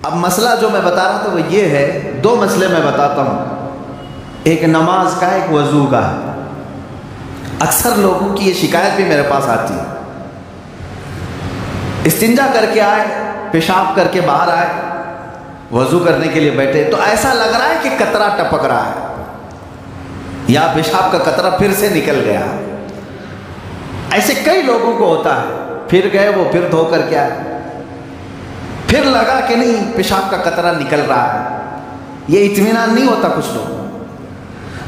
اب مسئلہ جو میں بتا رہا تھا وہ یہ ہے، دو مسئلے میں بتاتا ہوں، ایک نماز کا، ایک وضو کا ہے۔ اکثر لوگوں کی یہ شکایت بھی میرے پاس آتی ہے، استنجا کر کے آئے، پیشاب کر کے باہر آئے، وضو کرنے کے لیے بیٹھے تو ایسا لگ رہا ہے کہ قطرہ ٹپک رہا ہے یا پیشاب کا قطرہ پھر سے نکل گیا۔ ایسے کئی لوگوں کو ہوتا ہے، پھر گئے وہ پھر دھو کر کے آئے، پھر لگا کہ نہیں پیشاب کا قطرہ نکل رہا ہے، یہ اطمینان نہیں ہوتا کچھ لوگ۔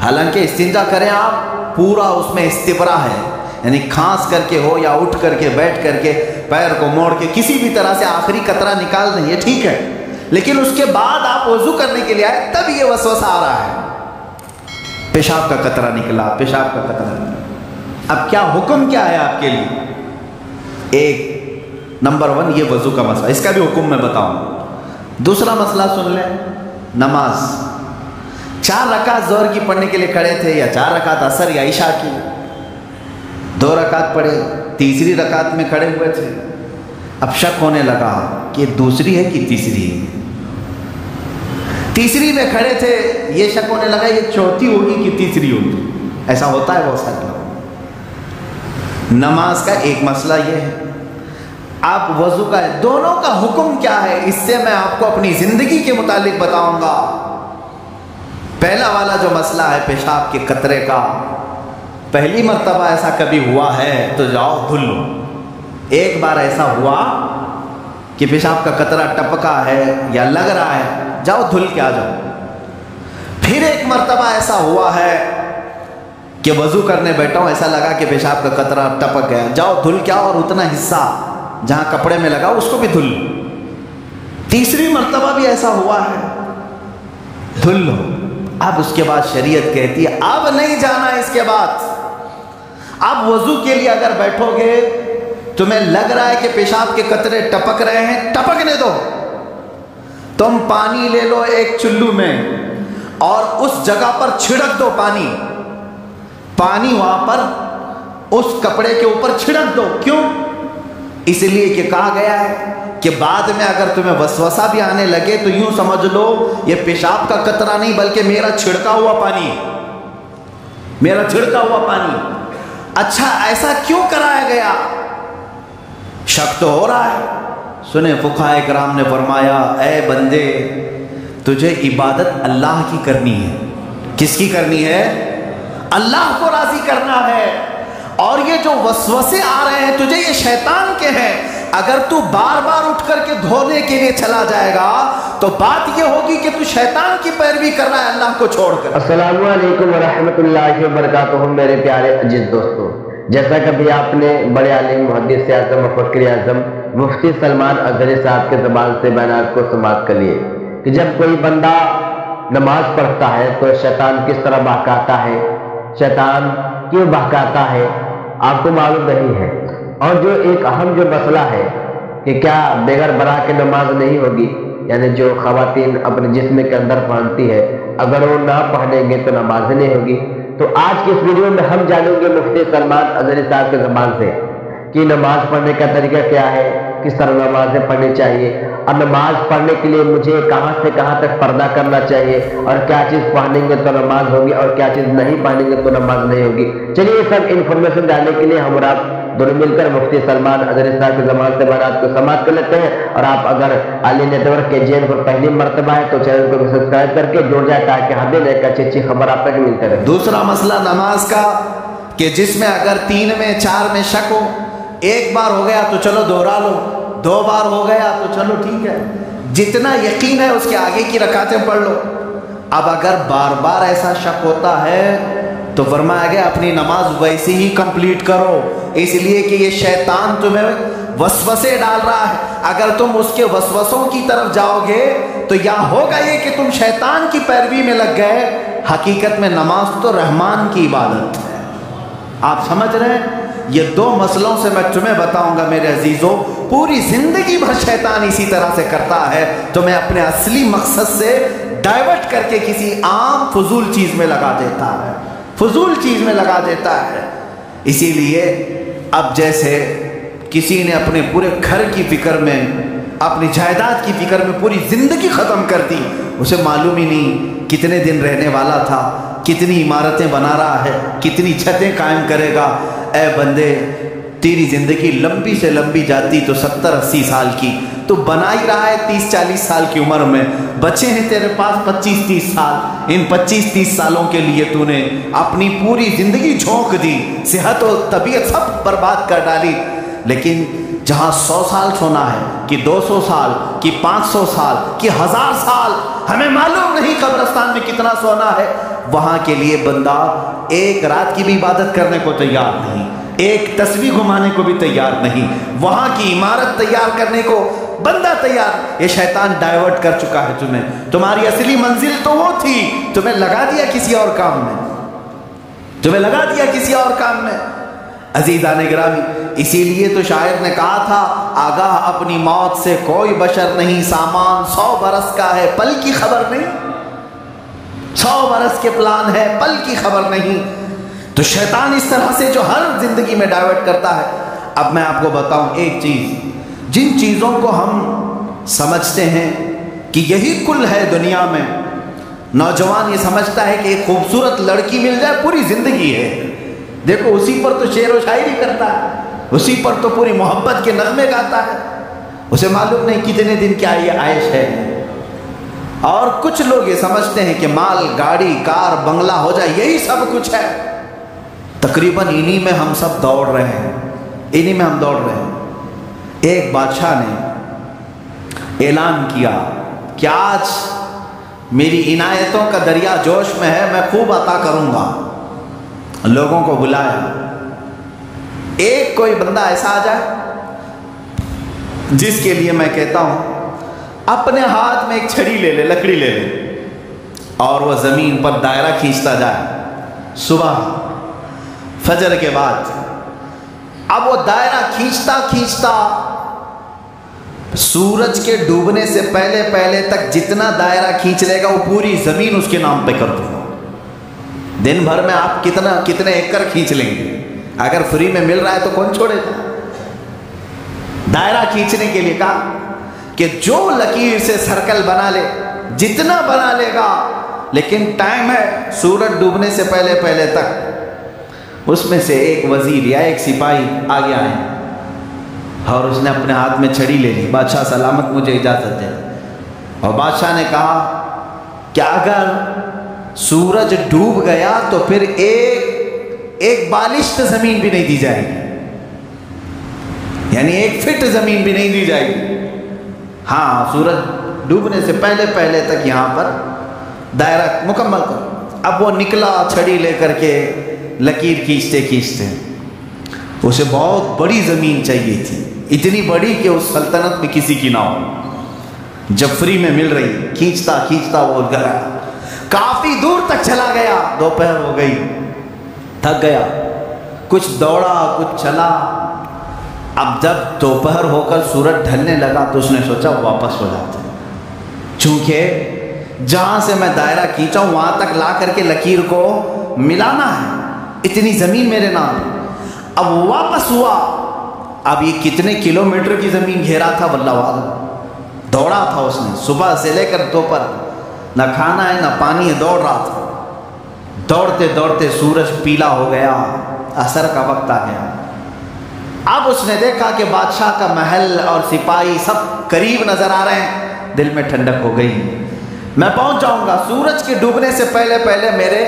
حالانکہ استنجا کریں آپ، پورا اس میں استبرا ہے، یعنی کھانس کر کے ہو یا اٹھ کر کے بیٹھ کر کے پیر کو موڑ کے کسی بھی طرح سے آخری قطرہ نکال دیں، یہ ٹھیک ہے۔ لیکن اس کے بعد آپ وضو کرنے کے لیے آئے تب یہ وسوسہ آ رہا ہے، پیشاب کا قطرہ نکلا، پیشاب کا قطرہ نکلا۔ اب کیا حکم کیا ہے آپ کے لیے؟ ایک نمبر 1 یہ وضو کا مسئلہ، اس کا بھی حکم میں بتاؤں۔ دوسرا مسئلہ سن لیں، نماز 4 رکعت ظہر کی پڑھنے کے لیے کھڑے تھے، یا 4 رکعت عصر یا عشاء کی، 2 رکعت پڑھے، تیسری رکعت میں کھڑے ہوئے تھے، اب شک ہونے لگا کہ دوسری ہے کہ تیسری ہے۔ تیسری میں کھڑے تھے، یہ شک ہونے لگا یہ چوتھی ہوگی کہ تیسری ہوگی، ایسا ہوتا ہے بہت سارے لوگ۔ نماز کا ایک مسئلہ یہ ہے، آپ وضو کا ہے، دونوں کا حکم کیا ہے اس سے میں آپ کو اپنی زندگی کے متعلق بتاؤں گا۔ پہلا والا جو مسئلہ ہے پیشاب کے قطرے کا، پہلی مرتبہ ایسا کبھی ہوا ہے تو جاؤ دھل لو۔ ایک بار ایسا ہوا کہ پیشاب کا قطرہ ٹپکا ہے یا لگ رہا ہے، جاؤ دھل کے آ جاؤ۔ پھر ایک مرتبہ ایسا ہوا ہے کہ وضو کرنے بیٹھا ہوں، ایسا لگا کہ پیشاب کا قطرہ ٹپک گیا، جاؤ دھل کے آؤ، اور اتنا حصہ جہاں کپڑے میں لگا اس کو بھی دھل لو۔ تیسری مرتبہ بھی ایسا ہوا ہے، دھل لو۔ اب اس کے بعد شریعت کہتی ہے اب نہیں جانا اس کے بعد، اب وضو کے لیے اگر بیٹھو گے تمہیں لگ رہا ہے کہ پیشاب کے قطرے ٹپک رہے ہیں، ٹپکنے دو۔ تم پانی لے لو ایک چلو میں اور اس جگہ پر چھڑک دو پانی وہاں پر اس کپڑے کے اوپر چھڑک دو۔ کیوں؟ اس لیے کہ کہا گیا ہے کہ بعد میں اگر تمہیں وسوسہ بھی آنے لگے تو یوں سمجھ لو یہ پیشاب کا قطرہ نہیں بلکہ میرا چھڑکا ہوا پانی، میرا چھڑکا ہوا پانی۔ اچھا ایسا کیوں کرایا گیا؟ شک تو ہو رہا ہے۔ سنیں فقہاء کرام نے فرمایا اے بندے تجھے عبادت اللہ کی کرنی ہے۔ کس کی کرنی ہے؟ اللہ کو راضی کرنا ہے۔ اور یہ جو وسوسے آ رہے ہیں تجھے، یہ شیطان کے ہیں۔ اگر تو بار بار اٹھ کر کے دھونے کے لیے چلا جائے گا تو بات یہ ہوگی کہ تو شیطان کی پیروی کر رہا ہے اللہ کو چھوڑ کر۔ السلام علیکم ورحمۃ اللہ وبرکاتہ میرے پیارے عزیز دوستوں، جیسا کبھی آپ نے بڑے عالم محدث اعظم مفکر اعظم مفتی سلمان اظہری صاحب کے زبان سے بیانات کو سماعت کر لیے کہ جب کوئی بندہ نماز پڑھتا ہے تو شیطان کس طرح بہکاتا ہے، شیطان کیوں بہکاتا ہے آپ کو معلوم نہیں ہے۔ اور جو ایک اہم جو مسئلہ ہے کہ کیا بغیر برا کے نماز نہیں ہوگی، یعنی جو خواتین اپنے جسم کے اندر پہنتی ہے اگر وہ نہ پہنیں گے تو نماز نہیں ہوگی، تو آج کی اس ویڈیو میں ہم جانیں گے مفتی سلمان اظہری صاحب کے زبان سے کہ نماز پڑھنے کا طریقہ کیا ہے، کس طرح نمازیں پڑھنی چاہیے، اور نماز پڑھنے کے لیے مجھے کہاں سے کہاں تک پردہ کرنا چاہیے، اور کیا چیز پہنیں گے تو نماز ہوگی اور کیا چیز نہیں پہنیں گے تو نماز نہیں ہوگی۔ چلیے یہ سب انفارمیشن جاننے کے لیے ہم اور آپ دونوں مل کر مفتی سلمان اظہری صاحب کے زبان سے بیانات کو سماعت کر لیتے ہیں۔ اور آپ اگر علی نیٹ ورک کے چینل پر پہلی مرتبہ ہے تو چینل کو سبسکرائب کر کے جڑ جائے تاکہ ہر دن ایک اچھی خبر آپ تک ملتے رہے۔ دوسرا مسئلہ نماز کا کہ جس میں اگر 3 میں 4 میں شک ہو، ایک بار ہو گیا تو چلو دوہرا لو، 2 بار ہو گیا تو چلو ٹھیک ہے، جتنا یقین ہے اس کے آگے کی رکعتیں پڑھ لو۔ اب اگر بار بار ایسا شک ہوتا ہے تو فرمایا گیا اپنی نماز ویسے ہی کمپلیٹ کرو، اس لیے کہ یہ شیطان تمہیں وسوسے ڈال رہا ہے۔ اگر تم اس کے وسوسوں کی طرف جاؤ گے تو یا ہوگا یہ کہ تم شیطان کی پیروی میں لگ گئے۔ حقیقت میں نماز تو رحمان کی عبادت ہے۔ آپ سمجھ رہے ہیں؟ یہ 2 مسئلوں سے میں تمہیں بتاؤں گا میرے عزیزوں، پوری زندگی بھر شیطان اسی طرح سے کرتا ہے، تمہیں اپنے اصلی مقصد سے ڈائیورٹ کر کے کسی عام فضول چیز میں لگا دیتا ہے، فضول چیز میں لگا دیتا ہے۔ اسی لیے اب جیسے کسی نے اپنے پورے گھر کی فکر میں اپنی جائیداد کی فکر میں پوری زندگی ختم کر دی. اسے معلوم ہی نہیں کتنے دن رہنے والا تھا، کتنی عمارتیں بنا رہا ہے، کتنی چھتیں قائم کرے گا. اے بندے، تیری زندگی لمبی سے لمبی جاتی تو 70-80 سال کی، تو بنا ہی رہا ہے 30-40 سال کی عمر میں. بچے ہیں تیرے پاس 25-30 سال. ان 25-30 سالوں کے لیے تو نے اپنی پوری زندگی جھونک دی، صحت و طبیعت سب برباد کر ڈالی. لیکن جہاں 100 سال سونا ہے کہ 200 سال کہ 500 سال کہ 1000 سال، ہمیں معلوم نہیں قبرستان میں کتنا سونا ہے، وہاں کے لیے بندہ ایک رات کی بھی عبادت کرنے کو تیار نہیں، ایک تسبیح گھمانے کو بھی تیار نہیں، وہاں کی عمارت تیار کرنے کو بندہ تیار. یہ شیطان ڈائیورٹ کر چکا ہے تمہیں. تمہاری اصلی منزل تو وہ تھی، تمہیں لگا دیا کسی اور کام میں، تمہیں لگا دیا کسی اور کام میں. عزیزان گرامی، اسی لیے تو شاعر نے کہا تھا، آگاہ اپنی موت سے کوئی بشر نہیں، سامان 100 برس کا ہے پل کی خبر نہیں. 100 برس کے پلان ہے پل کی خبر نہیں. تو شیطان اس طرح سے جو ہر زندگی میں ڈائیورٹ کرتا ہے. اب میں آپ کو بتاؤں ایک چیز، جن چیزوں کو ہم سمجھتے ہیں کہ یہی کل ہے دنیا میں، نوجوان یہ سمجھتا ہے کہ ایک خوبصورت لڑکی مل جائے پوری زندگی ہے. دیکھو اسی پر تو شعر و شاعری کرتا ہے، اسی پر تو پوری محبت کے نغمے گاتا ہے. اسے معلوم نہیں کتنے دن کیا یہ عائش ہے. اور کچھ لوگ یہ سمجھتے ہیں کہ مال، گاڑی، کار، بنگلہ ہو جائے یہی سب کچھ ہے. تقریباً انہی میں ہم سب دوڑ رہے ہیں، انہی میں ہم دوڑ رہے ہیں. ایک بادشاہ نے اعلان کیا کہ آج میری عنایتوں کا دریا جوش میں ہے، میں خوب عطا کروں گا. لوگوں کو بلایا، ایک کوئی بندہ ایسا آ جائے جس کے لیے میں کہتا ہوں اپنے ہاتھ میں ایک چھڑی لے لے، لکڑی لے لے، اور وہ زمین پر دائرہ کھینچتا جائے. صبح فجر کے بعد اب وہ دائرہ کھینچتا کھینچتا سورج کے ڈوبنے سے پہلے پہلے تک جتنا دائرہ کھینچ لے گا وہ پوری زمین اس کے نام پہ کر دوں گا. دن بھر میں آپ کتنے ایکڑ کھینچ لیں گے؟ اگر فری میں مل رہا ہے تو کون چھوڑے گا؟ دائرہ کھینچنے کے لیے کہا کہ جو لکیر سے سرکل بنا لے، جتنا بنا لے گا، لیکن ٹائم ہے سورج ڈوبنے سے پہلے پہلے تک. اس میں سے ایک وزیر یا ایک سپاہی آگے آئے اور اس نے اپنے ہاتھ میں چھڑی لے لی. بادشاہ سلامت، مجھے اجازت دے. اور بادشاہ نے کہا کہ اگر سورج ڈوب گیا تو پھر ایک بالشت زمین بھی نہیں دی جائے گی، یعنی 1 فٹ زمین بھی نہیں دی جائے گی. ہاں، سورج ڈوبنے سے پہلے پہلے تک یہاں پر دائرہ مکمل کر. اب وہ نکلا چھڑی لے کر کے، لکیر کھینچتے کھینچتے. اسے بہت بڑی زمین چاہیے تھی، اتنی بڑی کہ اس سلطنت میں کسی کی نہ ہو. جب فری میں مل رہی، کھینچتا کھینچتا وہ گیا، کافی دور تک چلا گیا. دوپہر ہو گئی، تھک گیا، کچھ دوڑا کچھ چلا. اب جب دوپہر ہو کر سورج ڈھلنے لگا تو اس نے سوچا واپس ہو جاتے ہیں، چونکہ جہاں سے میں دائرہ کھینچا ہوں وہاں تک لا کر کے لکیر کو ملانا ہے، اتنی زمین میرے نام. اب واپس ہوا. اب یہ کتنے کلومیٹر کی زمین گھیرا تھا واللہ عالم. دوڑا تھا اس نے صبح سے لے کر دوپہر، نہ کھانا ہے نہ پانی ہے، دوڑ رہا تھا. دوڑتے دوڑتے سورج پیلا ہو گیا، عصر کا وقت آ گیا. اب اس نے دیکھا کہ بادشاہ کا محل اور سپاہی سب قریب نظر آ رہے ہیں. دل میں ٹھنڈک ہو گئی، میں پہنچ جاؤں گا. سورج کے ڈوبنے سے پہلے پہلے میرے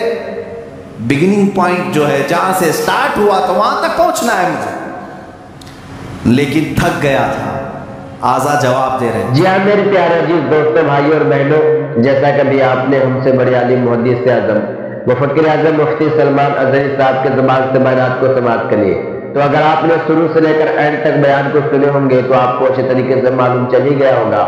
بگننگ پوائنٹ جو ہے، جہاں سے سٹارٹ ہوا تو وہاں تک پہنچنا ہے مجھے. لیکن تھک گیا تھا. آزاد جواب دے رہے ہیں. جی ہاں میرے پیارے عزیز دوستوں، بھائی اور بہنوں، جیسا کہ ابھی آپ نے ہم سے بڑے عالم محدث اعظم مفکر اعظم مفتی سلمان اظہری صاحب کے زبان سے بیانات کو سماعت کر لیے، تو اگر آپ نے شروع سے لے کر اینڈ تک بیان کو سنے ہوں گے تو آپ کو اچھے طریقے سے معلوم چل ہی گیا ہوگا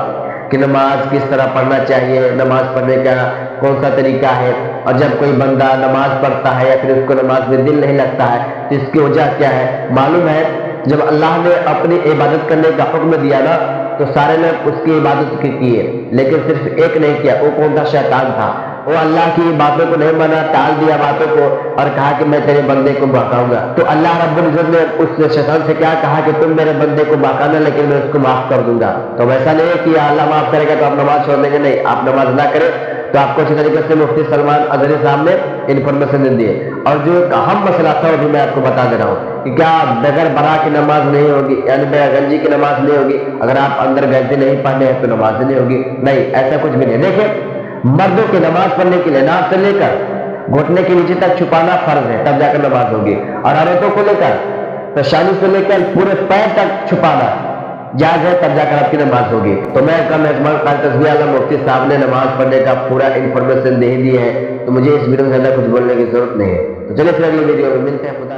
کہ نماز کس طرح پڑھنا چاہیے، نماز پڑھنے کا کون سا طریقہ ہے، اور جب کوئی بندہ نماز پڑھتا ہے یا پھر اس کو نماز میں دل نہیں لگتا ہے تو اس کی وجہ کیا ہے. معلوم ہے جب اللہ نے اپنی عبادت کرنے کا حکم دیا نا تو سارے نے اس کی عبادت کی ہے، لیکن صرف ایک نہیں کیا. وہ کون تھا؟ شیطان تھا. وہ اللہ کی باتوں کو نہیں مانا، ٹال دیا باتوں کو اور کہا کہ میں تیرے بندے کو بہکاؤں گا، تو اللہ رب العزت نے اس شیطان سے کیا کہا کہ تم میرے بندے کو بہکانا لیکن میں اس کو معاف کر دوں گا۔ تو ویسا نہیں ہے کہ اللہ معاف کرے گا تو آپ نماز چھوڑ دیں گے، نہیں، آپ نماز نہ کریں۔ تو آپ کو اچھی طریقے سے مفتی سلمان اظہری صاحب نے انفارمیشن دے دی ہے، اور جو ایک اہم مسئلہ تھا وہ بھی میں آپ کو بتا دے رہا ہوں کہ کیا بغیر برا کی نماز نہیں ہوگی، یعنی بغیر گنجی کی نماز نہیں ہوگی، اگر آپ اندر گنجی نہیں پڑھنے ہیں تو نماز نہیں ہوگی؟ نہیں، ایسا کچھ بھی نہیں۔ دیکھیں، مردوں کی نماز پڑھنے کے لیے ناف سے لے کر گھٹنے کے نیچے تک چھپانا فرض ہے، تب جا کر نماز ہوگی، اور عورتوں کو لے کر پیشانی سے لے کر پورے پیر تک چھپانا جائز ہے، تب جا کر آپ کی نماز ہوگی۔ تو میں کا میزبان قاری تسبیح اعلیٰ مفتی صاحب نے نماز پڑھنے کا پورا انفارمیشن دے دی ہے، تو مجھے اس ویڈیو میں زیادہ کچھ بولنے کی ضرورت نہیں ہے۔ تو چلے پھر اگلی ویڈیو میں ملتے ہیں۔ خدا